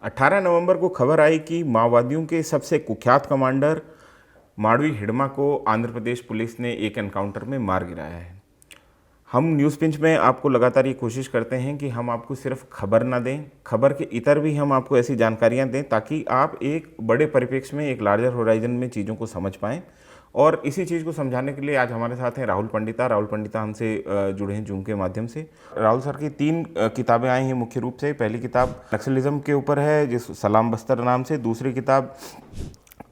18 नवंबर को खबर आई कि माओवादियों के सबसे कुख्यात कमांडर माड़वी हिडमा को आंध्र प्रदेश पुलिस ने एक एनकाउंटर में मार गिराया है। हम न्यूज़ पिंच में आपको लगातार ये कोशिश करते हैं कि हम आपको सिर्फ खबर ना दें, खबर के इतर भी हम आपको ऐसी जानकारियां दें ताकि आप एक बड़े परिप्रेक्ष्य में, एक लार्जर होराइजन में चीज़ों को समझ पाएँ। और इसी चीज़ को समझाने के लिए आज हमारे साथ हैं राहुल पंडिता। राहुल पंडिता हमसे जुड़े हैं जूम के माध्यम से। राहुल सर की तीन किताबें आई हैं मुख्य रूप से। पहली किताब नक्सलिज्म के ऊपर है, जिस सलाम बस्तर नाम से। दूसरी किताब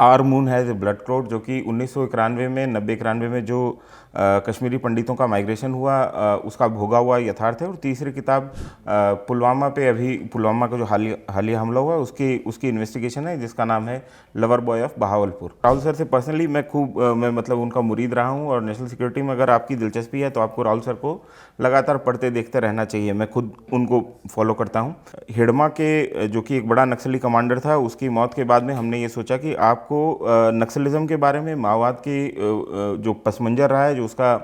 our moon has a blood clot, जो कि 1991 में 90-91 में जो कश्मीरी पंडितों का माइग्रेशन हुआ उसका भोगा हुआ यथार्थ है। और तीसरी किताब पुलवामा पे, अभी पुलवामा का जो हालिया हमला हुआ उसकी उसकी इन्वेस्टिगेशन है, जिसका नाम है lover boy of Bahawalpur. Rahul sir से पर्सनली मैं मतलब उनका मुरीद रहा हूँ, और नेशनल सिक्योरिटी में अगर आपकी दिलचस्पी है तो आपको राहुल सर को लगातार पढ़ते देखते रहना चाहिए। मैं खुद उनको फॉलो करता हूँ। हिडमा के, जो कि एक बड़ा नक्सली कमांडर था, उसकी मौत के बाद में हमने ये सोचा कि आपको नक्सलिज्म के बारे में, माओवाद की जो पस मंजर रहा है, जो उसका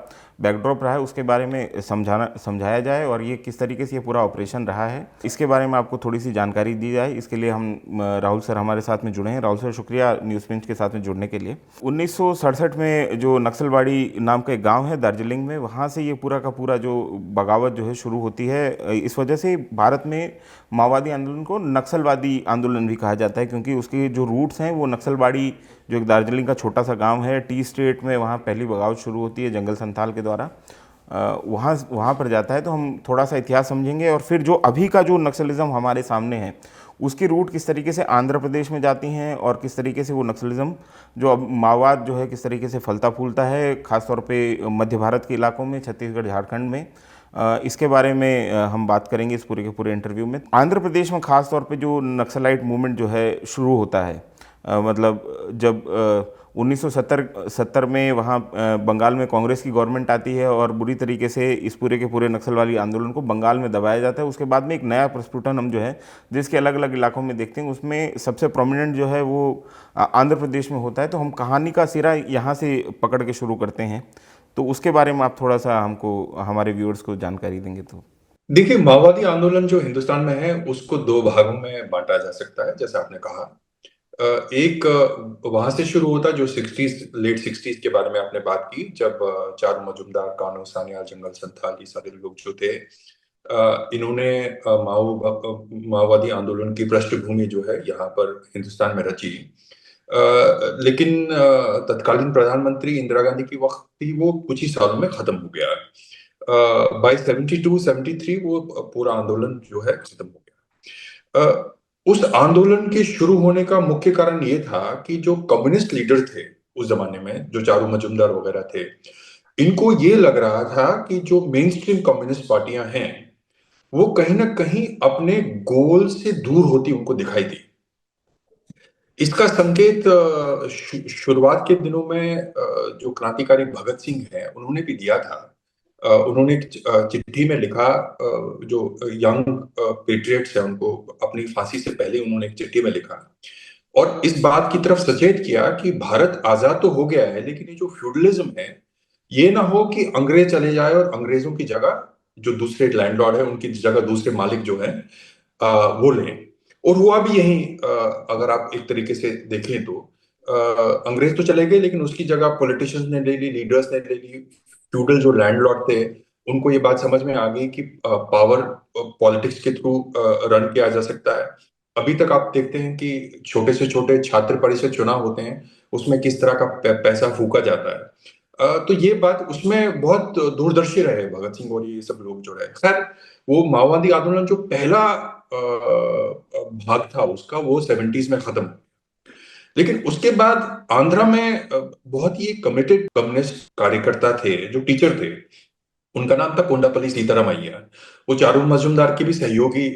बैकड्रॉप रहा है, उसके बारे में समझाया जाए, और ये किस तरीके से ये पूरा ऑपरेशन रहा है इसके बारे में आपको थोड़ी सी जानकारी दी जाए। इसके लिए हम राहुल सर हमारे साथ में जुड़े हैं। राहुल सर, शुक्रिया न्यूज़ पिंच के साथ में जुड़ने के लिए। 1967 में जो नक्सलवाड़ी नाम का एक गाँव है दार्जिलिंग में, वहाँ से ये पूरा का पूरा जो बगावत जो है शुरू होती है। इस वजह से भारत में माओवादी आंदोलन को नक्सलवादी आंदोलन भी कहा जाता है, क्योंकि उसके जो रूट्स हैं वो नक्सलवाड़ी, जो एक दार्जिलिंग का छोटा सा गांव है, टी स्टेट में, वहाँ पहली बगावत शुरू होती है जंगल संथाल के द्वारा। वहाँ पर जाता है। तो हम थोड़ा सा इतिहास समझेंगे, और फिर जो अभी का जो नक्सलिज्म हमारे सामने है उसकी रूट किस तरीके से आंध्र प्रदेश में जाती हैं, और किस तरीके से वो नक्सलिज्म जो अब माओवाद जो है किस तरीके से फलता फूलता है, खासतौर पे मध्य भारत के इलाकों में, छत्तीसगढ़ झारखंड में। इसके बारे में हम बात करेंगे इस पूरे के पूरे इंटरव्यू में। आंध्र प्रदेश में खास तौर पे जो नक्सलाइट मूवमेंट जो है शुरू होता है, मतलब जब 1970 में वहाँ बंगाल में कांग्रेस की गवर्नमेंट आती है, और बुरी तरीके से इस पूरे के पूरे नक्सलवादी आंदोलन को बंगाल में दबाया जाता है। उसके बाद में एक नया प्रस्फुटन हम जो है जिसके अलग अलग इलाकों में देखते हैं, उसमें सबसे प्रोमिनेंट जो है वो आंध्र प्रदेश में होता है। तो हम कहानी का सिरा यहाँ से पकड़ के शुरू करते हैं। तो उसके बारे में आप थोड़ा सा हमको, हमारे व्यूअर्स को जानकारी देंगे तो। देखिए, माओवादी आंदोलन जो हिंदुस्तान में है उसको दो भागों में बांटा जा सकता है, जैसा आपने कहा। एक वहां से शुरू होता है जो लेट सिक्सटीज के बारे में आपने बात की, जब चारू मजुमदार, कान्हो सान्याल, जंगल संथाल, ये सारे लोग जो थे, इन्होंने माओवादी आंदोलन की पृष्ठभूमि जो है यहाँ पर हिंदुस्तान में रची। लेकिन तत्कालीन प्रधानमंत्री इंदिरा गांधी की वक्त ही वो कुछ ही सालों में खत्म हो गया। बाई 72-73 वो पूरा आंदोलन जो है खत्म हो गया। उस आंदोलन के शुरू होने का मुख्य कारण ये था कि जो कम्युनिस्ट लीडर थे उस जमाने में, जो चारू मजुमदार वगैरह थे, इनको ये लग रहा था कि जो मेन स्ट्रीम कम्युनिस्ट पार्टियां हैं वो कहीं ना कहीं अपने गोल से दूर होती उनको दिखाई दी। इसका संकेत शुरुआत के दिनों में जो क्रांतिकारी भगत सिंह है उन्होंने भी दिया था। उन्होंने एक चिट्ठी में लिखा, जो यंग पेट्रियट्स है उनको अपनी फांसी से पहले उन्होंने एक चिट्ठी में लिखा और इस बात की तरफ सचेत किया कि भारत आजाद तो हो गया है, लेकिन ये जो फ्यूडलिज्म है ये ना हो कि अंग्रेज चले जाए और अंग्रेजों की जगह जो दूसरे लैंडलॉर्ड है उनकी जगह दूसरे मालिक जो है वो लें। और हुआ भी यही। अगर आप एक तरीके से देखें तो अंग्रेज तो चले गए, लेकिन उसकी जगह पॉलिटिशियंस ने ले ली, लीडर्स ने ले ली। फ्यूडल जो लैंडलॉर्ड थे उनको ये बात समझ में आ गई कि पावर पॉलिटिक्स के थ्रू रन किया जा सकता है। अभी तक आप देखते हैं कि छोटे से छोटे छात्र परिषद चुनाव होते हैं, उसमें किस तरह का पैसा फूका जाता है। तो ये बात उसमें बहुत दूरदर्शी रहे भगत सिंह और ये सब लोग जो रहे। खैर, वो माओवादी आंदोलन जो पहला भाग था उसका, वो 70s में खत्म। लेकिन उसके बाद आंध्रा में बहुत ही कमिटेड कम्युनिस्ट कार्यकर्ता थे जो टीचर थे। उनका नाम था कोंडापल्ली सीताराम अय्यर। वो चारू मजुमदार के भी सहयोगी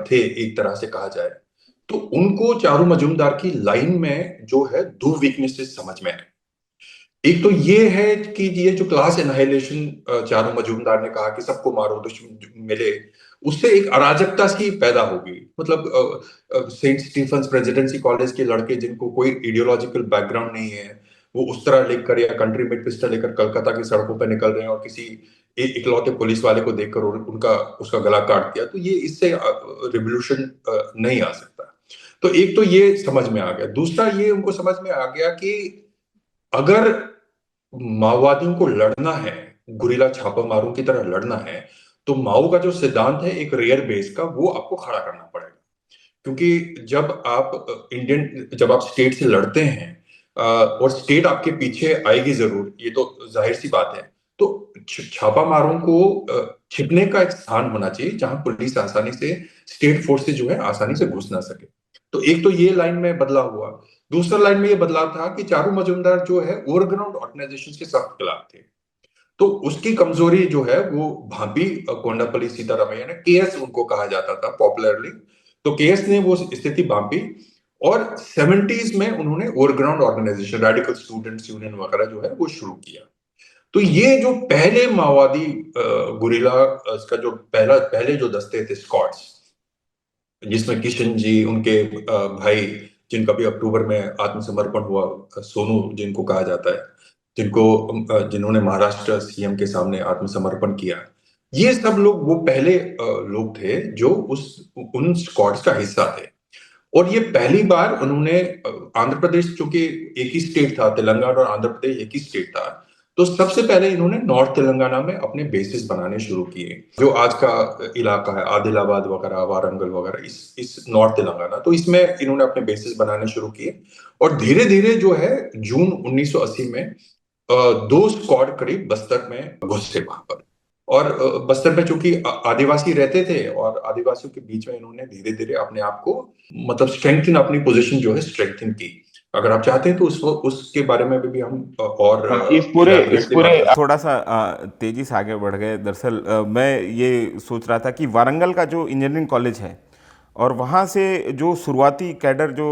थे, एक तरह से कहा जाए तो। उनको चारू मजुमदार की लाइन में जो है दो वीकनेसेस समझ में आए। एक तो ये है कि ये जो क्लास एनाहिलेशन चारू मजूमदार ने कहा कि सबको मारो दुश्मन मिले, उससे एक अराजकता सी पैदा होगी। मतलब सेंट स्टीफंस प्रेसिडेंसी कॉलेज के लड़के जिनको कोई आइडियोलॉजिकल बैकग्राउंड नहीं है, वो उस तरह लेकर या कंट्री में पिस्टल लेकर कलकत्ता की सड़कों पर निकल रहे हैं और किसी इकलौते पुलिस वाले को देखकर उनका उसका गला काट दिया, तो ये इससे रिवोल्यूशन नहीं आ सकता। तो एक तो ये समझ में आ गया, दूसरा ये उनको समझ में आ गया कि अगर माओवादियों को लड़ना है, गुरिल्ला छापामारों की तरह लड़ना है, तो माओ का जो सिद्धांत है एक रेयर बेस का, वो आपको खड़ा करना पड़ेगा। क्योंकि जब आप स्टेट से लड़ते हैं, और स्टेट आपके पीछे आएगी जरूर, ये तो जाहिर सी बात है। तो छापामारों को छिपने का एक स्थान होना चाहिए जहां पुलिस आसानी से, स्टेट फोर्सेस जो है आसानी से घुस ना सके। तो एक तो ये लाइन में बदलाव हुआ। दूसरा लाइन में ये बदलाव था कि चारू मजुमदार जो है ओवरग्राउंड ऑर्गेनाइजेशन के सख्त खिलाफ थे। तो उसकी कमजोरी जो है वो भाभी कोंडापल्ली सीतारामैया ने, केएस उनको कहा जाता था पॉपुलरली, तो केएस ने वो स्थिति भांपी। और 70s में उन्होंने overground organisation, radical students union वगैरह जो है वो शुरू किया। तो ये जो पहले माओवादी गुरिल्ला, इसका जो पहले जो दस्ते थे स्कॉट्स, जिसमें किशन जी, उनके भाई जिनका भी अक्टूबर में आत्मसमर्पण हुआ, सोनू जिनको कहा जाता है, जिन्होंने महाराष्ट्र सीएम के सामने आत्मसमर्पण किया, ये सब लोग वो पहले लोग थे जो उस उन स्क्वाड्स का हिस्सा थे। और ये पहली बार उन्होंने आंध्र प्रदेश, चूंकि एक ही स्टेट था, तेलंगाना और आंध्र प्रदेश एक ही स्टेट था, तो सबसे पहले इन्होंने नॉर्थ तेलंगाना में अपने बेसिस बनाने शुरू किए, जो आज का इलाका है आदिलाबाद वगैरह, वारंगल वगैरह, इस नॉर्थ तेलंगाना, तो इसमें इन्होंने अपने बेसिस बनाने शुरू किए। और धीरे धीरे जो है जून 1980 में दो स्क्वाड करीब बस्तर में घुसे वहां पर। और बस्तर में चूंकि आदिवासी रहते थे, और आदिवासियों के बीच में इन्होंने धीरे धीरे अपने आप को, मतलब स्ट्रेंथन, अपनी पोजीशन जो है स्ट्रेंथन की। अगर आप चाहते हैं तो उसके बारे में भी हम और हाँ, इस इलाबोरेटली पूरे बात कर। थोड़ा सा तेजी से आगे बढ़ गए। दरअसल मैं ये सोच रहा था कि वारंगल का जो इंजीनियरिंग कॉलेज है, और वहाँ से जो शुरुआती कैडर जो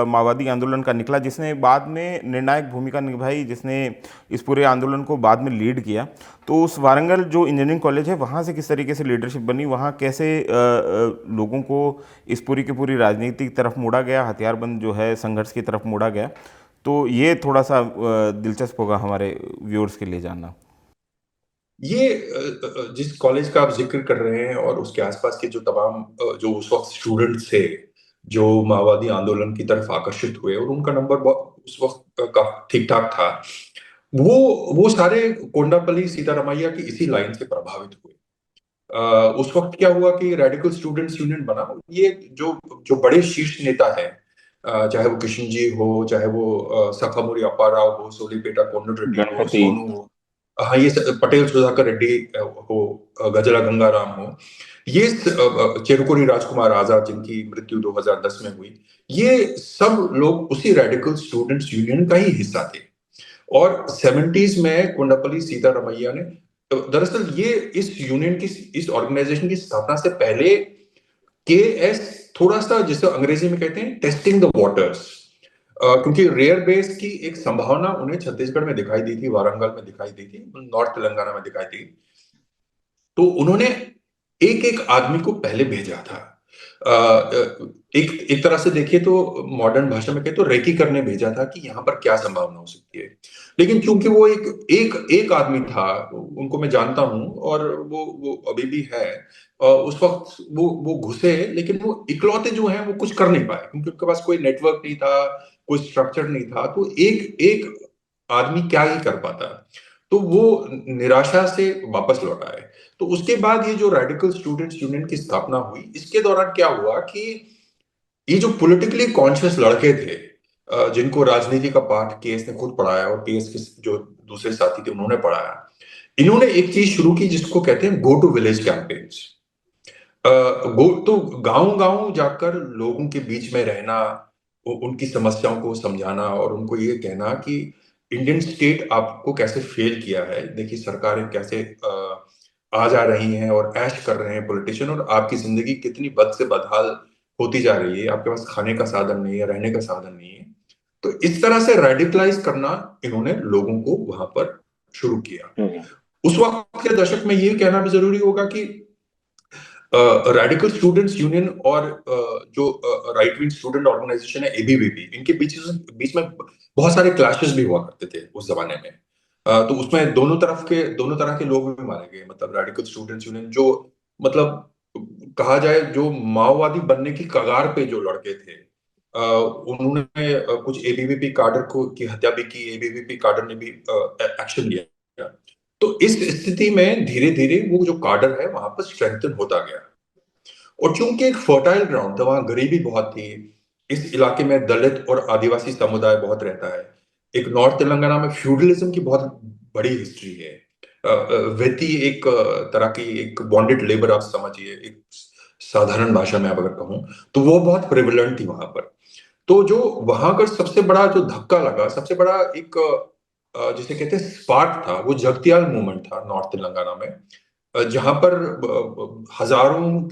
माओवादी आंदोलन का निकला, जिसने बाद में निर्णायक भूमिका निभाई, जिसने इस पूरे आंदोलन को बाद में लीड किया, तो उस वारंगल जो इंजीनियरिंग कॉलेज है, वहाँ से किस तरीके से लीडरशिप बनी, वहाँ कैसे लोगों को इस पूरी की पूरी राजनीति की तरफ मोड़ा गया, हथियारबंद जो है संघर्ष की तरफ मोड़ा गया, तो ये थोड़ा सा दिलचस्प होगा हमारे व्यूअर्स के लिए जानना। ये जिस कॉलेज का आप जिक्र कर रहे हैं और उसके आसपास के जो तमाम जो उस वक्त स्टूडेंट्स थे, जो माओवादी आंदोलन की तरफ आकर्षित हुए, और उनका नंबर उस वक्त का ठीक ठाक था, वो वो सारे कोंडापल्ली सीतारामैया की इसी लाइन से प्रभावित हुए। उस वक्त क्या हुआ कि रेडिकल स्टूडेंट्स यूनियन बना। ये जो जो बड़े शीर्ष नेता हैं, चाहे वो किशन जी हो, चाहे वो सखामुरी अप्पा राव हो, सोलीपेटा कोंडन रेड्डी हो, गणपति। सोनू हो, हाँ ये पटेल सुधाकर रेड्डी हो, गजला गंगाराम हो, ये चेरुकुरी राजकुमार आजाद जिनकी मृत्यु 2010 में हुई, ये सब लोग उसी रेडिकल स्टूडेंट्स यूनियन का ही हिस्सा थे। और 70s में कोंडापल्ली सीतारामैया ने, दरअसल ये इस यूनियन की, इस ऑर्गेनाइजेशन की स्थापना से पहले के एस थोड़ा सा, जिसे अंग्रेजी में कहते हैं टेस्टिंग द वाटर्स, क्योंकि रेयर बेस की एक संभावना उन्हें छत्तीसगढ़ में दिखाई दी थी, वारंगल में दिखाई दी थी, नॉर्थ तेलंगाना में दिखाई दी। तो उन्होंने एक एक आदमी को पहले भेजा था। एक एक तरह से देखिए तो, मॉडर्न भाषा में कहे तो रेकी करने भेजा था कि यहाँ पर क्या संभावना हो सकती है। लेकिन चूंकि वो एक एक एक आदमी था, उनको मैं जानता हूँ, और वो अभी भी है। उस वक्त वो घुसे, लेकिन वो इकलौते जो हैं वो कुछ कर नहीं पाए, क्योंकि उनके पास कोई नेटवर्क नहीं था, कोई स्ट्रक्चर नहीं था। तो एक एक आदमी क्या ही कर पाता। तो वो निराशा से वापस लौट आए। तो उसके बाद ये जो रेडिकल स्टूडेंट्स यूनियन की स्थापना हुई, इसके दौरान क्या हुआ कि ये जो पॉलिटिकली कॉन्शियस लड़के थे, जिनको राजनीति का पाठ केएस ने खुद पढ़ाया, और केएस के जो दूसरे साथी थे उन्होंने पढ़ाया, इन्होंने एक चीज शुरू की जिसको कहते हैं गो टू विलेज कैंपेन्स। गो तो गांव गांव जाकर लोगों के बीच में रहना, उनकी समस्याओं को समझाना, और उनको ये कहना कि इंडियन स्टेट आपको कैसे फेल किया है, देखिए सरकारें कैसे आ जा रही हैं और ऐश कर रहे हैं पॉलिटिशियन, और आपकी जिंदगी कितनी बद से बदहाल होती जा रही है, आपके पास खाने का साधन नहीं है, रहने का साधन नहीं है। तो इस तरह से रेडिकलाइज करना इन्होंने लोगों को वहां पर शुरू किया। उस वक्त के दशक में ये कहना भी जरूरी होगा कि रेडिकल स्टूडेंट्स यूनियन और जो राइट विंग स्टूडेंट ऑर्गेनाइजेशन है एबीवीपी, इनके बीच में बहुत सारे क्लैशेस भी हुआ करते थे उस जमाने में। तो उसमें दोनों तरह के लोग भी मारे गए, मतलब रेडिकल स्टूडेंट्स यूनियन जो, मतलब कहा जाए जो माओवादी बनने की कगार पे जो लड़के थे, उन्होंने कुछ एबीवीपी काडर को की हत्या भी की, एबीवीपी काडर ने भी एक्शन लिया। तो इस स्थिति में धीरे धीरे वो जो काडर है वहां पर स्ट्रेंथन होता गया। और चूंकि एक फर्टाइल ग्राउंड था, वहां गरीबी बहुत थी, इस इलाके में दलित और आदिवासी समुदाय बहुत रहता है। एक नॉर्थ तेलंगाना में फ्यूडलिज्म की बहुत बड़ी हिस्ट्री है। वेती एक तरह की एक बॉन्डेड लेबर आप समझिए, एक साधारण भाषा में आप अगर कहूं, तो वो बहुत प्रिविलेंट थी वहां पर। तो जो वहां का सबसे बड़ा जो धक्का लगा, सबसे बड़ा एक जिसे कहते हैं स्पार्क था, वो जगतियाल मूवमेंट था नॉर्थ तेलंगाना में। जहां पर हजारों,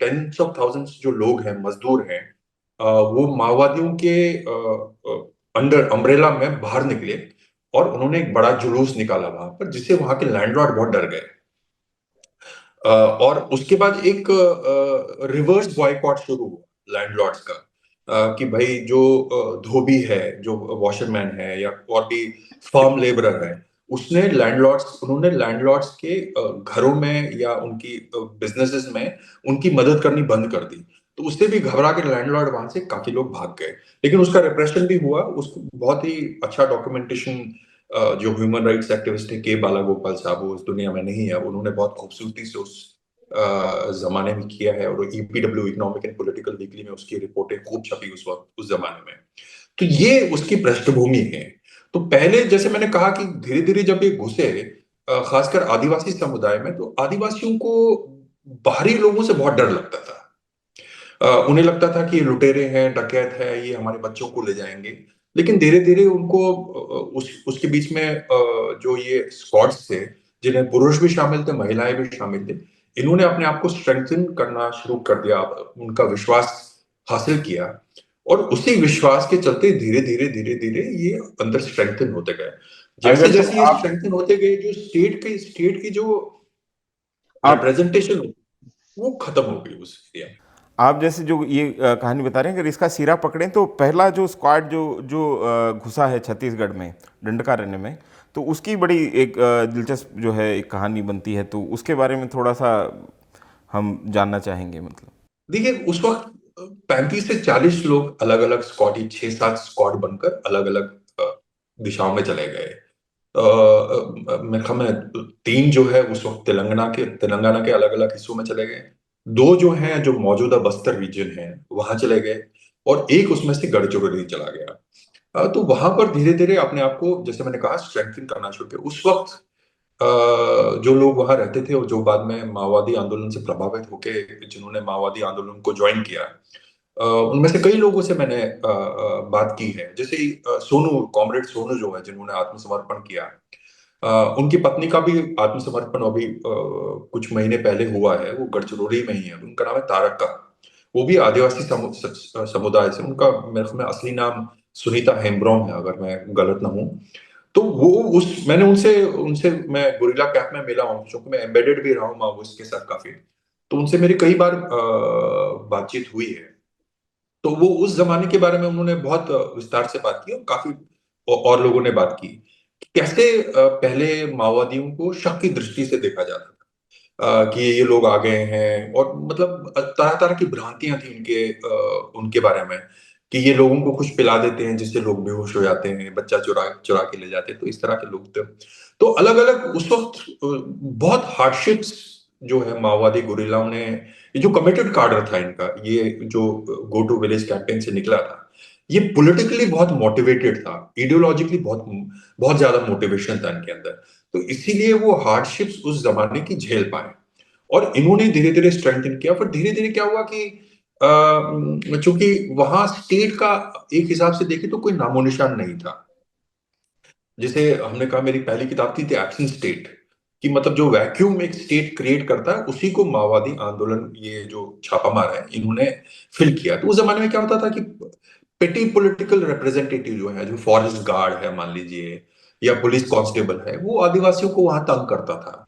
टेंस ऑफ थाउजेंड्स जो लोग हैं, मजदूर हैं, वो माओवादियों के अंडर अम्ब्रेला में बाहर निकले और उन्होंने एक बड़ा जुलूस निकाला वहां पर, जिससे वहां के लैंडलॉर्ड बहुत डर गए। और उसके बाद एक रिवर्स बॉयकॉट शुरू हुआ लैंडलॉर्ड्स का, कि भाई जो धोबी है, जो वॉशरमैन है, या और भी फार्म लेबरर है, उन्होंने लैंडलॉर्ड्स के घरों में या उनकी बिजनेसेस में उनकी मदद करनी बंद कर दी। तो उससे भी घबरा के लैंडलॉर्ड वहां से काफी लोग भाग गए। लेकिन उसका रिप्रेशन भी हुआ। उसको बहुत ही अच्छा डॉक्यूमेंटेशन जो ह्यूमन राइट्स एक्टिविस्ट है के बालागोपाल साहब, वो इस दुनिया में नहीं है, अब उन्होंने बहुत खूबसूरती से उस जमाने में किया है, और EPW economic and political weekly में उसकी रिपोर्टें खूब छपी उस वक्त, उस जमाने में। तो ये उसकी पृष्ठभूमि है। तो पहले जैसे मैंने कहा कि धीरे धीरे जब ये घुसे, खासकर आदिवासी समुदाय में, तो आदिवासियों को बाहरी लोगों से बहुत डर लगता था। उन्हें लगता था कि ये लुटेरे हैं, डकैत है, ये हमारे बच्चों को ले जाएंगे। लेकिन धीरे धीरे उनको उसके बीच में जो ये स्क्वाड्स थे, जिन्हें पुरुष भी शामिल थे, महिलाएं भी शामिल थे, इन्होंने अपने आप को स्ट्रेंथन करना शुरू कर दिया, उनका विश्वास हासिल किया। और उसी विश्वास के चलते धीरे धीरे धीरे धीरे ये अंदर स्ट्रेंथन होते गए। जैसे अगर जैसे ये आप स्ट्रेंथन होते गए, जो स्टेट की जो आप रिप्रेजेंटेशन वो खत्म हो गई उस एरिया में। आप जैसे जो ये कहानी बता रहे हैं, अगर इसका सिरा पकड़ें तो पहला जो स्क्वाड जो जो घुसा है छत्तीसगढ़ में दंडकारण्य में, तो उसकी बड़ी एक दिलचस्प जो है एक कहानी बनती है, तो उसके बारे में थोड़ा सा हम जानना चाहेंगे मतलब। देखिए, उस वक्त 35 से 40 लोग अलग अलग स्क्वाड, 6-7 स्क्वाड बनकर अलग अलग दिशाओं में चले गए। मेरे ख्याल में तीन जो है उस वक्त तेलंगाना के अलग अलग हिस्सों में चले गए। दो जो हैं, जो मौजूदा बस्तर रीजन है, वहां चले गए। और एक उसमें से गढ़चिरौली चला गया। तो वहां पर धीरे धीरे अपने आप को, जैसे मैंने कहा, स्ट्रेंथन करना शुरू किया। उस वक्त अ, जो लोग वहां रहते थे और जो बाद में माओवादी आंदोलन से प्रभावित होके, जिन्होंने माओवादी आंदोलन को ज्वाइन किया, उनमें से कई लोगों से मैंने बात की है। जैसे सोनू, कॉमरेड सोनू जो है, जिन्होंने आत्मसमर्पण किया, उनकी पत्नी का भी आत्मसमर्पण अभी कुछ महीने पहले हुआ है। वो गढ़चिरौली में ही है। उनका नाम है तारक। वो भी आदिवासी समुदाय से। उनका मेरे ख्याल में असली नाम सुनीता हेम्ब्रॉम है, अगर मैं गलत ना हूँ। तो वो उस मैंने उनसे उनसे मैं गुरिल्ला कैंप में मिला हूँ, क्योंकि मैं एम्बेडेड भी रहा हूँ माओइस्ट के साथ काफी। तो उनसे मेरी कई बार बातचीत हुई है। तो वो उस जमाने के बारे में उन्होंने बहुत विस्तार से बात की, और काफी और लोगों ने बात की कि कैसे पहले माओवादियों को शक की दृष्टि से देखा जाता था, कि ये लोग आ गए हैं, और मतलब तरह तरह की भ्रांतियां थी उनके बारे में, कि ये लोगों को कुछ पिला देते हैं जिससे लोग बेहोश हो जाते हैं, बच्चा चुरा चुरा के ले जाते हैं। तो इस तरह के लोग थे। तो अलग अलग उस वक्त बहुत हार्डशिप्स जो है माओवादी गुरिल्लाओं ने, ये जो कमिटेड कार्डर था इनका, ये जो गो टू विलेज कैंपेन से निकला था, ये पॉलिटिकली बहुत मोटिवेटेड था, इडियोलॉजिकली बहुत बहुत ज्यादा मोटिवेशन था इनके अंदर। तो इसीलिए वो हार्डशिप्स उस जमाने की झेल पाए, और इन्होंने धीरे धीरे स्ट्रेंथन किया। फिर धीरे धीरे क्या हुआ कि चूंकि वहां स्टेट का एक हिसाब से देखे तो कोई नामो निशान नहीं था। जैसे हमने कहा, मेरी पहली किताब थी द एब्सेंट स्टेट, कि मतलब जो वैक्यूम एक स्टेट क्रिएट करता है, उसी को माओवादी आंदोलन, ये जो छापामार है, इन्होंने फिल किया। तो उस जमाने में क्या होता था कि पेटी पॉलिटिकल रिप्रेजेंटेटिव जो है, जो फॉरेस्ट गार्ड है मान लीजिए, या पुलिस कांस्टेबल है, वो आदिवासियों को वहां तंग करता था।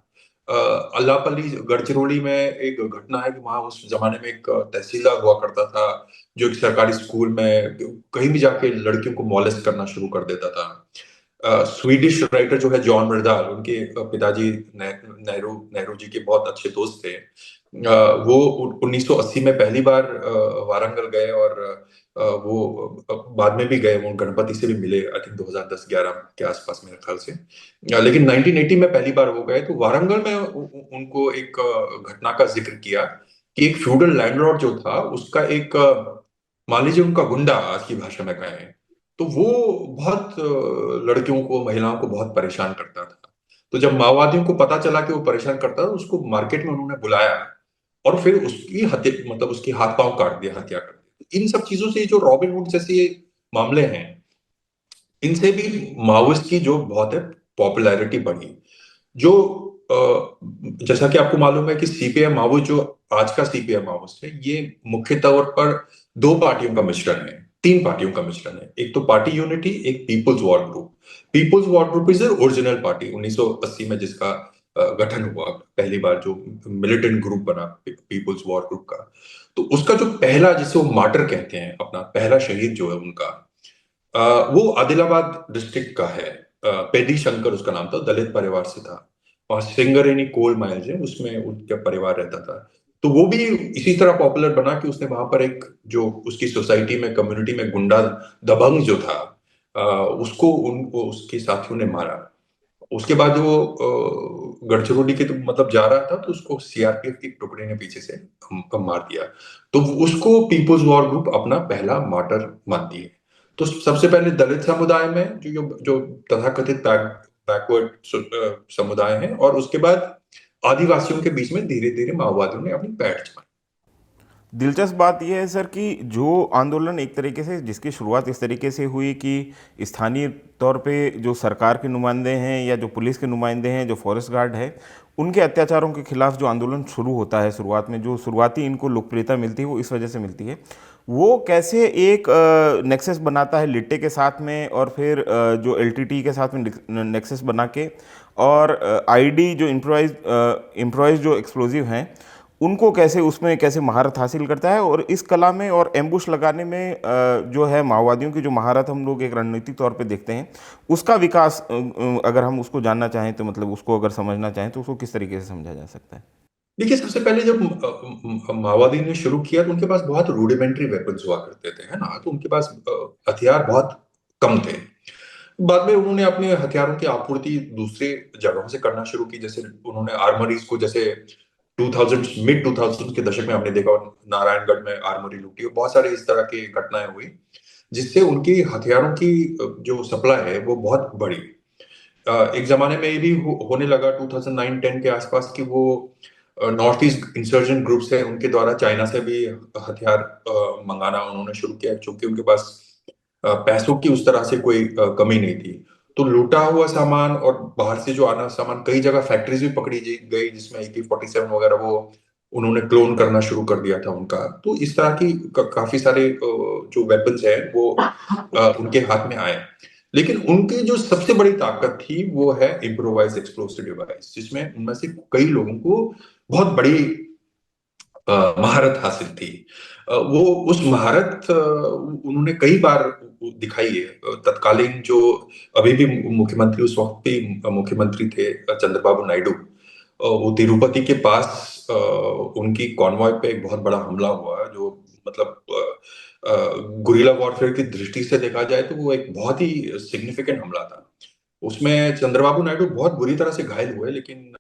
अल्लापल्ली गढ़चिरौली में एक घटना है कि वहां उस जमाने में एक तहसीलदार हुआ करता था, जो एक सरकारी स्कूल में कहीं भी जाके लड़कियों को मॉलेस्ट करना शुरू कर देता था। स्वीडिश राइटर जो है जॉन मर्डाल, उनके पिताजी नेहरू नेहरू जी के बहुत अच्छे दोस्त थे। वो 1980 में पहली बार वारंगल गए, और वो बाद में भी गए, वो गणपति से भी मिले, आई थिंक 2010-11 के आसपास मेरे ख्याल से। लेकिन 1980 में पहली बार वो गए, तो वारंगल में उनको एक घटना का जिक्र किया कि एक फ्यूडल लैंडलॉर्ड जो था उसका एक मान लीजिए उनका गुंडा, आज की भाषा में कहें, तो वो बहुत लड़कियों को, महिलाओं को बहुत परेशान करता था। तो जब माओवादियों को पता चला कि वो परेशान करता है, उसको मार्केट में उन्होंने बुलाया और फिर उसकी हत्या, मतलब उसकी हाथ पांव काट दिया, हत्या कर दी। इन सब चीजों से जो रॉबिन हुड जैसे मामले हैं, इनसे भी माओइस्ट की जो बहुत है पॉपुलैरिटी बढ़ी। जो जैसा कि आपको मालूम है कि सीपीएम माओइस्ट, जो आज का सीपीएम माओइस्ट है, ये मुख्य तौर पर दो पार्टियों का मिश्रण है, तीन पार्टियों का मिश्रण है। एक तो पार्टी यूनिटी, एक people's war group. People's war group is original party 1980 में जिसका गठन हुआ पहली बार, जो मिलिटेंट ग्रुप बना पीपुल्स वॉर ग्रुप का। तो उसका जो पहला, जिसे वो मार्टर कहते हैं, अपना पहला शहीद जो है उनका, वो आदिलाबाद डिस्ट्रिक्ट का है। पेडी शंकर उसका नाम था, दलित परिवार से था। और सिंगरेनी कोल माइल्स है, उसमें उनका परिवार रहता था। तो वो भी इसी तरह पॉपुलर बना कि उसने वहां पर एक, जो उसकी सोसाइटी में, कम्युनिटी में गुंडा दबंग जो था, उसको उनको उसके साथियों ने मारा। उसके बाद वो गढ़चिरौली के, तो मतलब जा रहा था, तो उसको सीआरपीएफ की टुकड़े ने पीछे से मार दिया। तो उसको पीपुल्स वॉर ग्रुप अपना पहला मार्टर मानती है। तो सबसे पहले दलित समुदाय में जो जो जो तथाकथित बैकवर्ड समुदाय है, और उसके बाद आदिवासियों के बीच में धीरे धीरे माओवादियों ने अपनी पैठ जमाई। दिलचस्प बात यह है सर कि जो आंदोलन एक तरीके से, जिसकी शुरुआत इस तरीके से हुई कि स्थानीय तौर पे जो सरकार के नुमाइंदे हैं या जो पुलिस के नुमाइंदे हैं, जो फॉरेस्ट गार्ड है, उनके अत्याचारों के खिलाफ जो आंदोलन शुरू होता है, शुरुआत में जो शुरुआती इनको लोकप्रियता मिलती है वो इस वजह से मिलती है। वो कैसे एक नेक्सस बनाता है लिट्टे के साथ में, और फिर जो एलटीटी के साथ में नेक्सस बना के, और आईडी जो इम्प्रोवाइज जो एक्सप्लोजिव हैं, उनको कैसे, उसमें कैसे महारत हासिल करता है। और इस कला में और एम्बुश लगाने में जो है माओवादियों की जो महारत हम लोग एक रणनीतिक तौर पे देखते हैं, उसका विकास अगर हम उसको जानना चाहें तो, मतलब उसको अगर समझना चाहें तो उसको किस तरीके से समझा जा सकता है? देखिए, सबसे पहले जब माओवादी ने शुरू किया, तो उनके पास बहुत रूडिमेंट्री वेपन्स हुआ करते थे, है ना? तो उनके पास हथियार बहुत कम थे। बाद में उन्होंने अपने हथियारों की आपूर्ति दूसरे जगहों से करना शुरू की। जैसे उन्होंने आर्मरीज को, जैसे 2000, मिड 2000 के दशक में हमने देखा, और नारायणगढ़ में आर्मरी लूटी, और बहुत सारे इस तरह की घटनाएं हुई, जिससे उनकी हथियारों की जो सप्लाई है वो बहुत बढ़ी। एक जमाने में ये भी होने लगा 2009-10 के आसपास कि वो नॉर्थ ईस्ट इंसर्जेंट ग्रुप्स है, उनके द्वारा चाइना से भी हथियार मंगाना उन्होंने शुरू किया, क्योंकि उनके पास पैसों की उस तरह से कोई कमी नहीं थी। तो लूटा हुआ सामान और बाहर से जो आना सामान, कई जगह फैक्ट्रीज भी पकड़ी गई, जिसमें AK-47 वगैरह वो उन्होंने क्लोन करना शुरू कर दिया था उनका। तो इस तरह की काफी सारे जो वेपन्स है वो उनके हाथ में आए। लेकिन उनकी जो सबसे बड़ी ताकत थी वो है इम्प्रोवाइज एक्सप्लोसिव डिवाइस, जिसमें उनमें से कई लोगों को बहुत बड़ी महारत हासिल थी। वो उस महारत उन्होंने कई बार दिखाई है। तत्कालीन जो अभी भी मुख्यमंत्री, उस वक्त भी मुख्यमंत्री थे, चंद्रबाबू नायडू, वो तिरुपति के पास उनकी कॉन्वॉय पे एक बहुत बड़ा हमला हुआ, जो मतलब गुरिल्ला वॉरफेयर की दृष्टि से देखा जाए तो वो एक बहुत ही सिग्निफिकेंट हमला था। उसमें चंद्रबाबू नायडू बहुत बुरी तरह से घायल हुए, लेकिन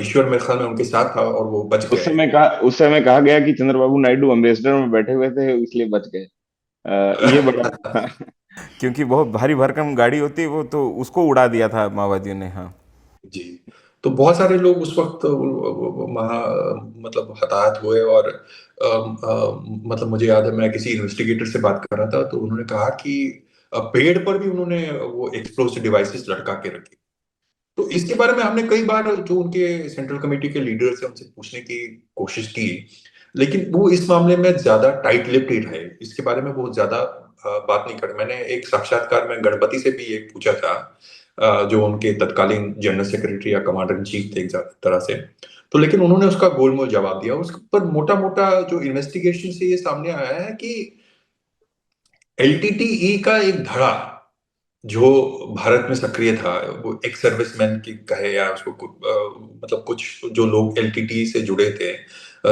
ईश्वर मेरे ख्याल में उनके साथ था और वो बच गए। उस समय कहा गया कि चंद्रबाबू नायडू अम्बेसडर में बैठे हुए थे, इसलिए बच गए। ये बड़ा क्योंकि बहुत भारी भरकम गाड़ी होती है वो, तो उसको उड़ा दिया था माओवादियों ने। हाँ जी। तो बहुत सारे लोग उस वक्त महा मतलब हताहत हुए, और मतलब मुझे याद है, मैं किसी इन्वेस्टिगेटर से बात कर रहा था, तो उन्होंने कहा कि पेड़ पर भी उन्होंने वो एक्सप्लोसिव डिवाइसेस लटका के रखे। तो इसके बारे में हमने कई बार जो उनके सेंट्रल कमेटी के लीडर्स हैं उनसे पूछने की कोशिश की, लेकिन वो इस मामले में ज्यादा टाइट लिप्ड ही रहे, इसके बारे में बहुत ज्यादा बात नहीं कर। मैंने एक साक्षात्कार में गणपति से भी एक पूछा था, जो उनके तत्कालीन जनरल सेक्रेटरी या कमांडर इन चीफ थे एक तरह से। तो लेकिन उन्होंने उसका गोलमोल जवाब दिया। उस पर मोटा मोटा जो इन्वेस्टिगेशन से ये सामने आया है कि LTTE का एक धड़ा जो भारत में सक्रिय था, वो एक्स सर्विसमैन की कहे या उसको मतलब कुछ जो लोग एलटीटी से जुड़े थे,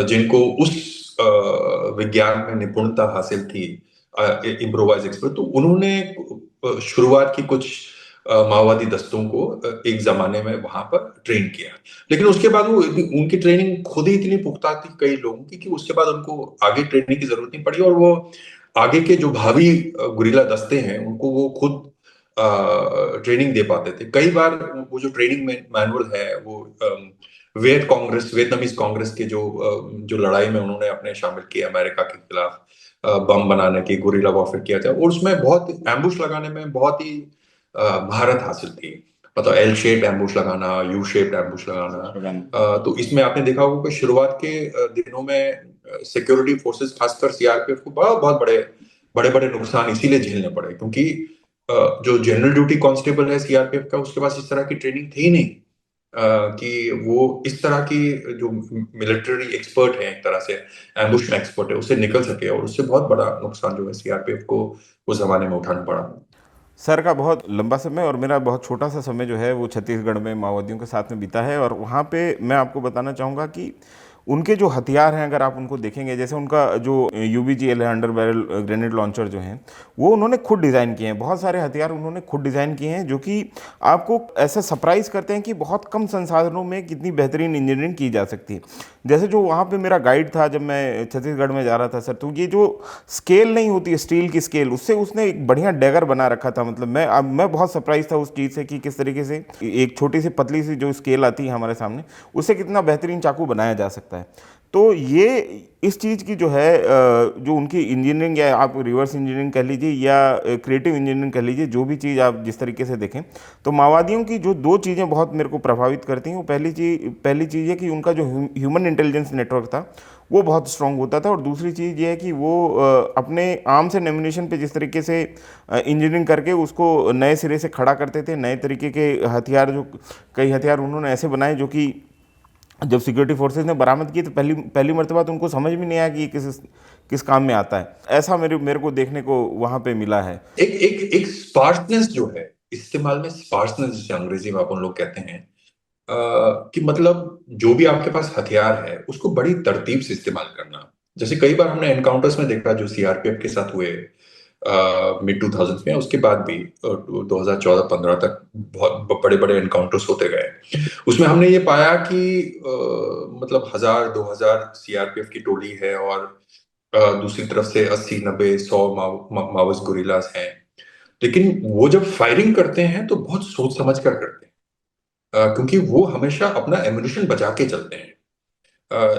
जिनको उस विज्ञान में निपुणता हासिल थी, इम्प्रोवाइज एक्सपर्ट, तो उन्होंने शुरुआत की कुछ माओवादी दस्तों को एक जमाने में वहां पर ट्रेन किया। लेकिन उसके बाद वो उनकी ट्रेनिंग खुद ही इतनी पुख्ता थी कई लोगों की कि उसके बाद उनको आगे ट्रेनिंग की जरूरत नहीं पड़ी, और वो आगे के जो भावी गुरिल्ला दस्ते हैं उनको वो खुद ट्रेनिंग दे पाते थे। कई बार वो जो ट्रेनिंग मैनुअल है वो वियतनामीज कांग्रेस के जो लड़ाई में उन्होंने अपने शामिल किए अमेरिका के खिलाफ, बम बनाने की, गुरिल्ला वॉरफेयर किया था, और उसमें बहुत एम्बुश लगाने में बहुत ही महारत हासिल थी। मतलब एल शेप एम्बुश लगाना, यू शेप एम्बुश लगाना। तो इसमें आपने देखा होगा कि शुरुआत के दिनों में सिक्योरिटी फोर्सेस, खासकर सीआरपीएफ को बहुत बहुत बड़े बड़े नुकसान इसीलिए झेलने पड़े, क्योंकि जो जनरल ड्यूटी कांस्टेबल है सीआरपीएफ का, उसके पास इस तरह की ट्रेनिंग थी नहीं कि वो इस तरह की जो मिलिट्री एक्सपर्ट है, एक तरह से एम्बुश में एक्सपर्ट है, उससे निकल सके, और उससे बहुत बड़ा नुकसान जो है सीआरपीएफ को उस जमाने में उठाना पड़ा। सर का बहुत लंबा समय और मेरा बहुत छोटा सा समय जो है वो छत्तीसगढ़ में माओवादियों के साथ में बीता है। और वहाँ पे मैं आपको बताना चाहूँगा कि उनके जो हथियार हैं, अगर आप उनको देखेंगे, जैसे उनका जो यूबीजीएल है, अंडर बैरल ग्रेनेड लॉन्चर जो हैं, वो उन्होंने खुद डिज़ाइन किए हैं। बहुत सारे हथियार उन्होंने खुद डिज़ाइन किए हैं, जो कि आपको ऐसा सरप्राइज करते हैं कि बहुत कम संसाधनों में कितनी बेहतरीन इंजीनियरिंग की जा सकती है। जैसे जो वहाँ पे मेरा गाइड था जब मैं छत्तीसगढ़ में जा रहा था सर, तो ये जो स्केल नहीं होती है, स्टील की स्केल, उससे उसने एक बढ़िया डैगर बना रखा था। मतलब मैं बहुत सरप्राइज था उस चीज़ से कि किस तरीके से एक छोटी सी पतली सी जो स्केल आती है हमारे सामने, उससे कितना बेहतरीन चाकू बनाया जा सकता है। तो ये इस चीज़ की जो है जो उनकी इंजीनियरिंग, या आप रिवर्स इंजीनियरिंग कह लीजिए या क्रिएटिव इंजीनियरिंग कह लीजिए, जो भी चीज़ आप जिस तरीके से देखें, तो माओवादियों की जो दो चीज़ें बहुत मेरे को प्रभावित करती हैं, वो पहली चीज़ है कि उनका जो ह्यूमन इंटेलिजेंस नेटवर्क था वो बहुत स्ट्रांग होता था। और दूसरी चीज़ ये है कि वो अपने आर्म्स एंड एम्यूनिशन पे जिस तरीके से इंजीनियरिंग करके उसको नए सिरे से खड़ा करते थे, नए तरीके के हथियार, जो कई हथियार उन्होंने ऐसे बनाए जो कि जब सिक्योरिटी फोर्सेस ने बरामद किए तो पहली पहली मर्तबा तो उनको समझ भी नहीं आया कि ये किस किस काम में आता है। ऐसा मेरे मेरे को देखने को वहाँ पे मिला है। एक एक एक स्पार्सनेस जो है इस्तेमाल में, स्पार्सनेस जिसे अंग्रेजी में अपन लोग कहते हैं, कि मतलब जो भी आपके पास हथियार है उसको बड़ी तरतीब से इस्तेमाल करना। जैसे कई बार हमने एनकाउंटर्स में देखा जो सीआरपीएफ के साथ हुए मिड 2000 में, उसके बाद भी 2014-15 तक बहुत बड़े बड़े एनकाउंटर्स होते गए। उसमें हमने ये पाया कि मतलब 1000-2000 सीआरपीएफ की टोली है, और दूसरी तरफ से 80-90-100 माओवादी गुरिल्लास हैं। लेकिन वो जब फायरिंग करते हैं तो बहुत सोच समझ कर करते हैं, क्योंकि वो हमेशा अपना एम्यूनिशन बचा के चलते हैं।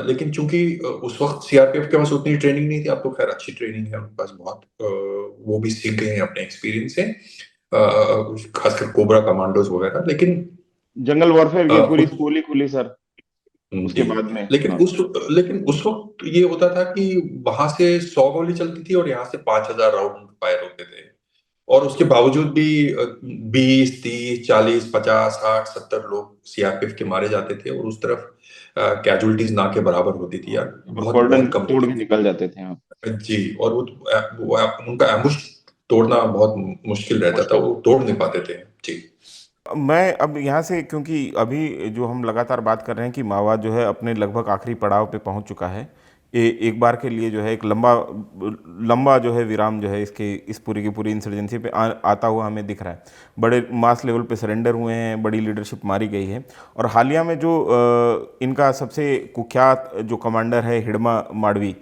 लेकिन चूंकि उस वक्त सीआरपीएफ के पास उतनी ट्रेनिंग नहीं थी, अब तो खैर अच्छी ट्रेनिंग है उनके पास बहुत, वो भी सीख गए हैं अपने एक्सपीरियंस से, खासकर कोबरा कमांडोज वगैरह। लेकिन जंगल वॉरफेयर की पूरी उस स्कूल ही खुली सर उसके जी, बाद में। लेकिन हाँ। उस वक्त ये होता था कि वहां से 100 गोली चलती थी और यहाँ से 5000 राउंड फायर होते थे, और उसके बावजूद भी 20, 30, 40, 50, 60, 70 लोग सीआरपीएफ के मारे जाते थे, और उस तरफ कैजुअलिटीज ना के बराबर होती थी यार, और बहुत कॉर्डन बहुत कम तोड़ होती के थी। निकल जाते थे। हाँ। जी, और उनका एम्बुश तोड़ना बहुत मुश्किल रहता था, मुश्किल। वो तोड़ नहीं पाते थे। जी। मैं अब यहाँ से, क्योंकि अभी जो हम लगातार बात कर रहे हैं कि माओवाद जो है अपने लगभग आखिरी पड़ाव पे पहुँच चुका है, एक बार के लिए जो है एक लंबा लंबा जो है विराम जो है इसके इस पूरी की पूरी इंसर्जेंसी पे आता हुआ हमें दिख रहा है। बड़े मास लेवल पे सरेंडर हुए हैं, बड़ी लीडरशिप मारी गई है। और हालिया में जो इनका सबसे कुख्यात जो कमांडर है हिडमा माडवी,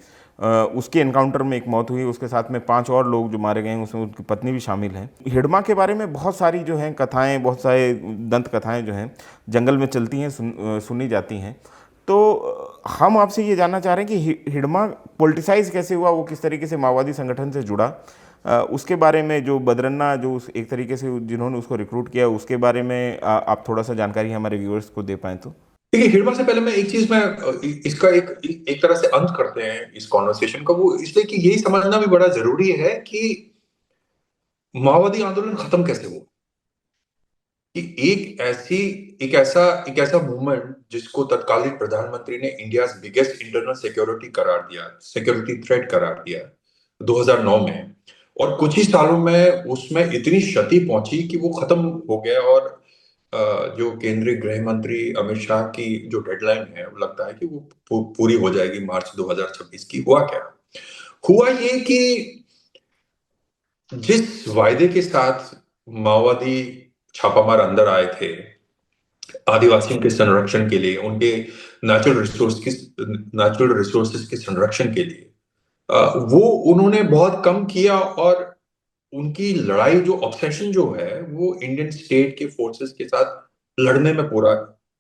उसके एनकाउंटर में एक मौत हुई, उसके साथ में 5 और लोग जो मारे गए हैं, उसमें उनकी पत्नी भी शामिल है। हिडमा के बारे में बहुत सारी जो हैं कथाएं, बहुत सारे दंत कथाएं जो हैं जंगल में चलती हैं, सुनी जाती हैं। तो हम आपसे ये जानना चाह रहे हैं कि हिडमा पॉलिटिसाइज कैसे हुआ, वो किस तरीके से माओवादी संगठन से जुड़ा, उसके बारे में, जो बदरन्ना जो एक तरीके से जिन्होंने उसको रिक्रूट किया, उसके बारे में आप थोड़ा सा जानकारी हमारे व्यूअर्स को दे पाएँ तो। देखिए, हिड़बा से पहले मैं एक चीज, मैं इसका एक तरह से अंत करते हैं इस कॉन्वर्सेशन का, वो इसलिए कि यही समझना भी बड़ा जरूरी है कि माओवादी आंदोलन खत्म कैसे हुआ। कि एक ऐसा मूवमेंट जिसको तत्कालीन प्रधानमंत्री ने India biggest internal security threat करार दिया 2009 में, और कुछ ही सालों में उसमें इतनी क्षति पहुंची कि वो खत्म हो गया। और जो केंद्रीय गृह मंत्री अमित शाह की जो डेडलाइन है, वो लगता है कि वो पूरी हो जाएगी मार्च 2026 की। हुआ क्या? हुआ ये कि जिस वायदे के साथ माओवादी छापामार अंदर आए थे आदिवासियों के संरक्षण के लिए, उनके नेचुरल रिसोर्सेज के संरक्षण के लिए, वो उन्होंने बहुत कम किया। और उनकी लड़ाई जो ऑब्सेशन जो है वो इंडियन स्टेट के फोर्सेस के साथ लड़ने में पूरा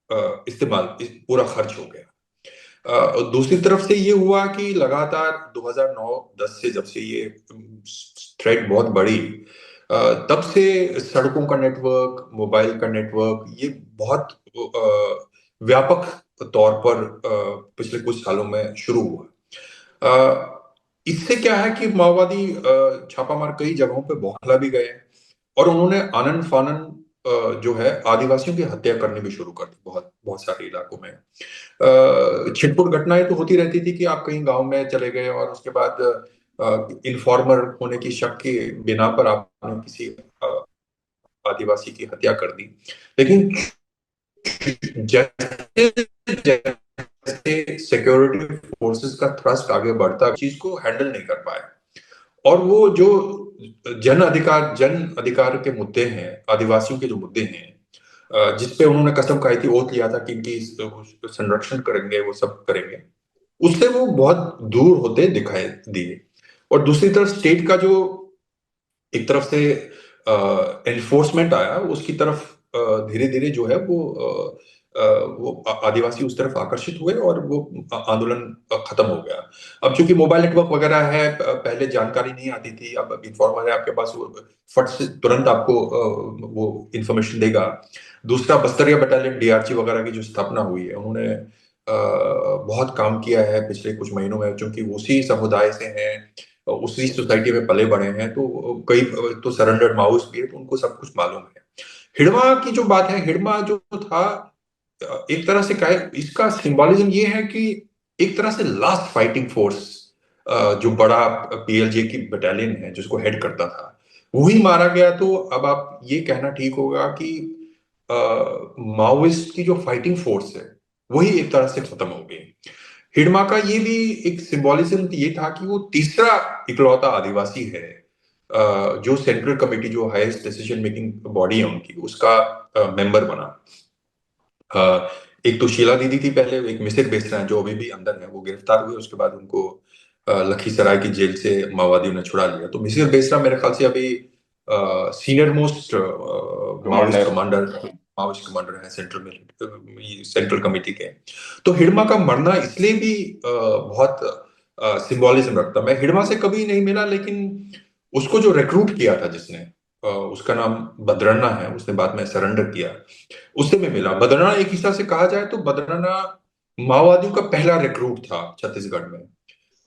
पूरा खर्च हो गया। दूसरी तरफ से ये हुआ कि लगातार 2009-10 से जब से ये थ्रेट बहुत बढ़ी, तब से सड़कों का नेटवर्क, मोबाइल का नेटवर्क, ये बहुत व्यापक तौर पर पिछले कुछ सालों में शुरू हुआ। इससे क्या है कि माओवादी छापामार कई जगहों पे बौखला भी गए और उन्होंने आनन फानन जो है आदिवासियों की हत्या करनी भी शुरू कर दी बहुत बहुत सारे इलाकों में। छिटपुट घटनाएं तो होती रहती थी कि आप कहीं गांव में चले गए और उसके बाद इन्फॉर्मर होने की शक के बिना पर आपने किसी आदिवासी की हत्या कर दी। लेकिन जैसे जैसे सिक्योरिटी फोर्सेस का थ्रस्ट आगे बढ़ता, चीज को हैंडल नहीं कर पाए। और वो जो जन अधिकार के मुद्दे हैं, आदिवासियों के जो मुद्दे हैं, जिसपे उन्होंने कसम खाई थी, ओथ लिया था कि इनकी संरक्षण करेंगे, वो सब करेंगे, उससे वो बहुत दूर होते दिखाई दिए। और दूसरी तरफ स्टेट का जो एक तरफ से एनफोर्समेंट आया, उसकी तरफ धीरे धीरे जो है वो आदिवासी उस तरफ आकर्षित हुए और वो आंदोलन खत्म हो गया। अब चूंकि मोबाइल नेटवर्क वगैरह है, पहले जानकारी नहीं आती थी, अब इन्फॉर्मर है आपके पास, वो फट से तुरंत आपको वो इंफॉर्मेशन देगा। दूसरा, बस्तरिया बटालियन डीआरजी वगैरह की जो स्थापना हुई है, उन्होंने बहुत काम किया है पिछले कुछ महीनों में, क्योंकि उसी समुदाय से हैं, उसी सोसाइटी में पले बड़े हैं, तो कई तो सरेंडर्ड माओइस्ट भी है, तो उनको सब कुछ मालूम है। हिड़मा की जो बात है, हिड़मा जो था, एक तरह से कहे, इसका सिंबॉलिज्म ये है कि एक तरह से लास्ट फाइटिंग फोर्स, जो बड़ा पीएलजे की बटालियन है जिसको हेड करता था, वही मारा गया। तो अब आप ये कहना ठीक होगा कि माओइस्ट की जो फाइटिंग फोर्स है वही एक तरह से खत्म हो गई। हिडमा का ये भी एक सिंबॉलिज्म ये था कि वो तीसरा इकलौता आदिवासी है जो सेंट्रल कमेटी, जो हाईएस्ट डिसीजन मेकिंग बॉडी है उनकी, उसका मेंबर बना। एक तो शीला दीदी थी पहले, एक मिसिर बेसरा है जो अभी भी अंदर है, वो गिरफ्तार हुए, उसके बाद उनको लखीसराय की जेल से माओवादियों ने छुड़ा लिया। तो मिसिर बेसरा मेरे ख्याल से अभी सीनियर मोस्ट माओइस्ट कमांडर है सेंट्रल कमेटी के। तो हिडमा का मरना इसलिए भी बहुत सिंबॉलिज्म रखता। मैं हिडमा से कभी नहीं मिला, लेकिन उसको जो रिक्रूट किया था जिसने, उसका नाम बद्रन्ना है, उसने बाद में सरेंडर किया, उससे मैं मिला। बद्रना एक हिसाब से कहा जाए तो बद्रना माओवादियों का पहला रिक्रूट था छत्तीसगढ़ में।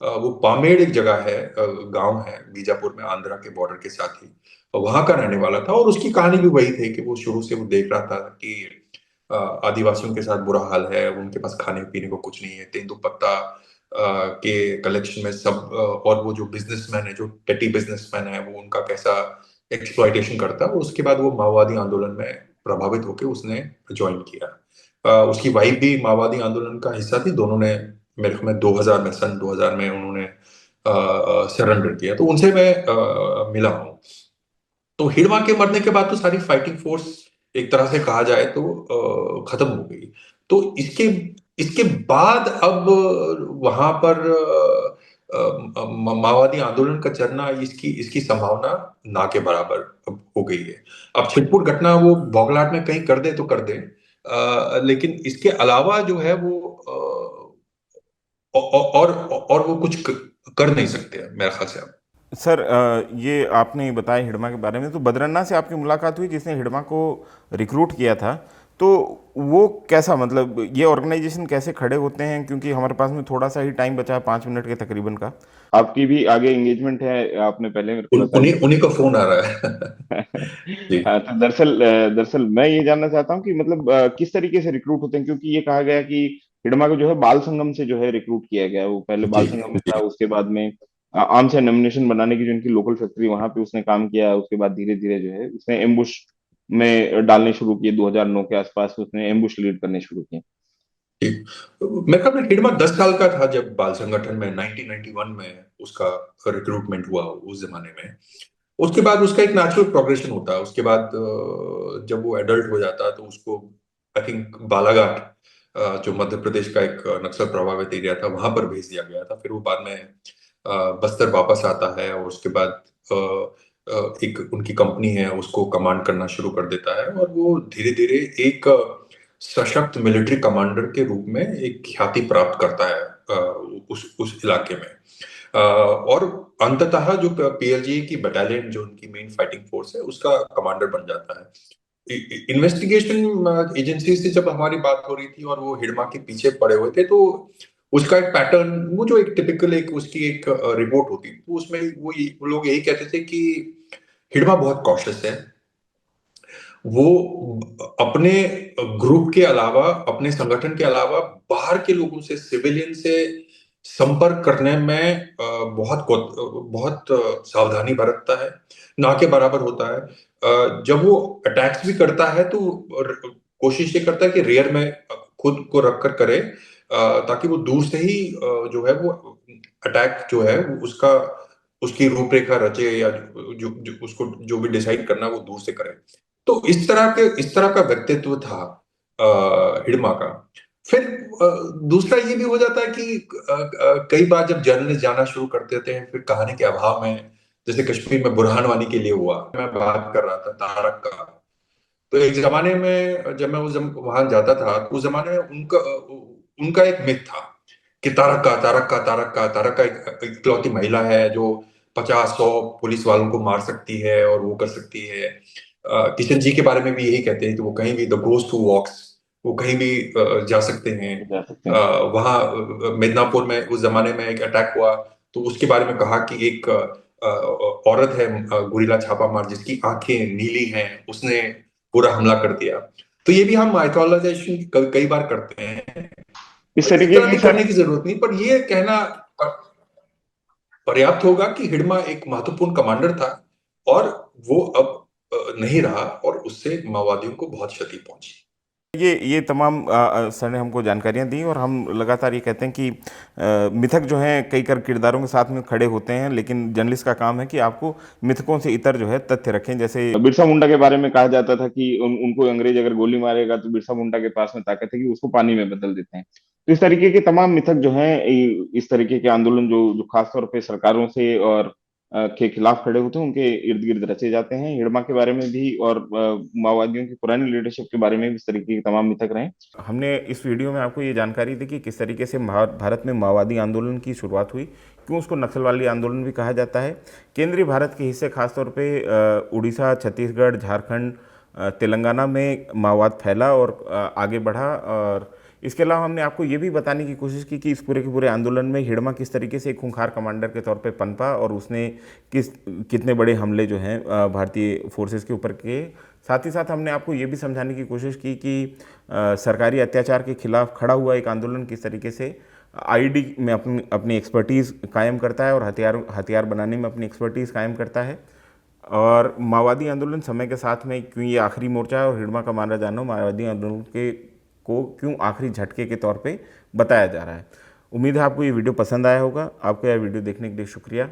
वो पामेड़ एक जगह है, गांव है बीजापुर में, आंध्रा के बॉर्डर के साथ ही, वहां का रहने वाला था। और उसकी कहानी भी वही थी कि वो शुरू से वो देख रहा था कि आदिवासियों के साथ बुरा हाल है, उनके पास खाने पीने को कुछ नहीं है, तेंदुपत्ता के कलेक्शन में सब, और वो जो बिजनेसमैन है, जो पेटी बिजनेसमैन है, वो उनका कैसा एक्सप्लॉइटेशन करता है। और उसके बाद वो माओवादी आंदोलन में प्रभावित होकर उसने ज्वाइन किया। उसकी वाइफ भी माओवादी आंदोलन का हिस्सा थी। दोनों ने मेरे को में 2000 में, सन 2000 में उन्होंने सरेंडर किया। तो उनसे मैं मिला हूँ। तो हिडमा के मरने के बाद तो सारी फाइटिंग फोर्स एक तरह से कहा जाए तो खत्म हो गई। तो इसके इसके बाद अब वहां पर माओवादी आंदोलन का चलना, इसकी इसकी संभावना ना के बराबर अब हो गई है। अब छिटपुट घटना वो बौखलाहट में कहीं कर दे तो कर दे, लेकिन इसके अलावा जो है वो और वो कुछ कर नहीं सकते मेरे ख्याल से अब। सर, ये आपने बताया हिडमा के बारे में, तो बद्रन्ना से आपकी मुलाकात हुई जिसने हिडमा को रिक्रूट किया था, तो वो कैसा, मतलब ये ऑर्गेनाइजेशन कैसे खड़े होते हैं, क्योंकि हमारे पास में थोड़ा सा ही टाइम बचा है, 5 मिनट के तकरीबन का। आपकी भी आगे एंगेजमेंट है, आपने पहले मेरे को बता उन्हीं दिया। उन्हीं का फोन आ रहा है। जी। हाँ, तो दरअसल मैं ये जानना चाहता हूँ कि मतलब किस तरीके से रिक्रूट होते हैं, क्योंकि ये कहा गया कि हिडमा को जो है बाल संगम से जो है रिक्रूट किया गया है। वो पहले जी। बाल संगम में जी। था, उसके बाद में आर्म्स या नॉमिनेशन बनाने की जो इनकी लोकल फैक्ट्री, वहां पे उसने काम किया। उसके बाद धीरे धीरे जो है उसने एम्बुश में डालने शुरू किए। 2009 के आसपास उसने एम्बुश लीड करने शुरू किए। ठीक। मेरे ख्याल में हिडमा 10 साल का था जब बाल संगठन में 1991 में उसका रिक्रूटमेंट हुआ उस जमाने में। उसके बाद उसका एक नेचुरल प्रोग्रेशन होता है। उसके बाद जब वो एडल्ट हो जाता है तो उसको आई थिंक बालाघाट, जो मध्य प्रदेश का एक नक्सल प्रभावित एरिया था, वहां पर भेज दिया गया था। फिर वो बाद में बस्तर वापस आता है और उसके बाद एक उनकी कंपनी है उसको कमांड करना शुरू कर देता है और वो धीरे धीरे एक सशक्त मिलिट्री कमांडर के रूप में एक ख्याति प्राप्त करता है उस इलाके में। और अंततः जो पीएलजीए की बटालियन, जो उनकी मेन फाइटिंग फोर्स है, उसका कमांडर बन जाता है। इन्वेस्टिगेशन एजेंसी से जब हमारी बात हो रही थी और वो हिडमा के पीछे पड़े हुए थे, तो उसका एक पैटर्न, वो जो एक टिपिकल एक उसकी एक रिपोर्ट होती, तो उसमें वो लोग यही कहते थे कि हिडमा बहुत कॉशियस है। वो अपने ग्रुप के अलावा, अपने संगठन के अलावा बाहर के लोगों से, सिविलियन से संपर्क करने में बहुत सावधानी बरतता है, ना के बराबर होता है। जब वो अटैक्स भी करता है तो कोशिश ये करता है कि रेयर में खुद को रखकर करे, ताकि वो दूर से ही जो है वो अटैक जो है उसका उसकी रूपरेखा रचे, या जो उसको जो भी डिसाइड करना वो दूर से करे। तो इस तरह का व्यक्तित्व था हिडमा का। फिर दूसरा ये भी हो जाता है कि कई बार जब जर्नलिस्ट जाना शुरू कर देते हैं, फिर कहानी के अभाव में, जैसे कश्मीर में बुरहान वानी के लिए हुआ, मैं बात कर रहा था तारक का। तो एक जमाने में जब मैं वहां जाता था, तो उस जमाने में उनका उनका एक मिथ था कि तारक का एक इकलौती महिला है जो 50-100 पुलिस वालों को मार सकती है और वो कर सकती है। किशन जी के बारे में भी यही कहते हैं कि वो कहीं भी, द गोस्ट हु वॉक्स, वो कहीं भी जा सकते हैं। जा सकते हैं। वहां मिदनापुर में उस जमाने में एक अटैक हुआ, तो उसके बारे में कहा कि एक औरत है, गुरीला छापा मार, जिसकी आंखें नीली हैं, उसने पूरा हमला कर दिया। तो ये भी हम माइथोलॉजाइजेशन कई बार करते हैं। इस इस तरीके तरह की की करने की जरूरत नहीं, पर ये कहना पर्याप्त होगा कि हिडमा एक महत्वपूर्ण कमांडर था और वो अब नहीं रहा, और उससे माओवादियों को बहुत क्षति पहुंची। ये तमाम सर ने हमको जानकारियाँ दी और हम लगातार ये कहते हैं कि मिथक जो हैं कई कर किरदारों के साथ में खड़े होते हैं, लेकिन जर्नलिस्ट का काम है कि आपको मिथकों से इतर जो है तथ्य रखें। जैसे बिरसा मुंडा के बारे में कहा जाता था कि उनको अंग्रेज अगर गोली मारेगा तो बिरसा मुंडा के पास में ताकत है कि उसको पानी में बदल देते हैं। तो इस तरीके के तमाम मिथक जो हैं, इस तरीके के आंदोलन जो जो खासतौर पे सरकारों से और के खिलाफ खड़े होते हैं, उनके इर्द गिर्द रचे जाते हैं। हिड़मा के बारे में भी और माओवादियों की पुरानी लीडरशिप के बारे में भी इस तरीके के तमाम मिथक रहे। हमने इस वीडियो में आपको ये जानकारी दी कि किस तरीके से भारत में माओवादी आंदोलन की शुरुआत हुई, क्यों उसको नक्सलवादी आंदोलन भी कहा जाता है। केंद्रीय भारत के हिस्से खासतौर पे उड़ीसा, छत्तीसगढ़, झारखंड, तेलंगाना में माओवाद फैला और आगे बढ़ा। और इसके अलावा हमने आपको ये भी बताने की कोशिश की कि इस पूरे के पूरे आंदोलन में हिड़मा किस तरीके से एक खूंखार कमांडर के तौर पे पनपा और उसने कितने बड़े हमले जो हैं भारतीय फोर्सेस के ऊपर किए। साथ ही साथ हमने आपको ये भी समझाने की कोशिश की कि सरकारी अत्याचार के खिलाफ खड़ा हुआ एक आंदोलन किस तरीके से आईडी में अपनी अपनी एक्सपर्टीज़ कायम करता है और हथियार बनाने में अपनी एक्सपर्टीज़ कायम करता है। और माओवादी आंदोलन समय के साथ में क्यों ये आखिरी मोर्चा है और हिड़मा का मारा जाना माओवादी आंदोलन के को क्यों आखिरी झटके के तौर पे बताया जा रहा है। उम्मीद है आपको ये वीडियो पसंद आया होगा। आपको यह वीडियो देखने के लिए शुक्रिया।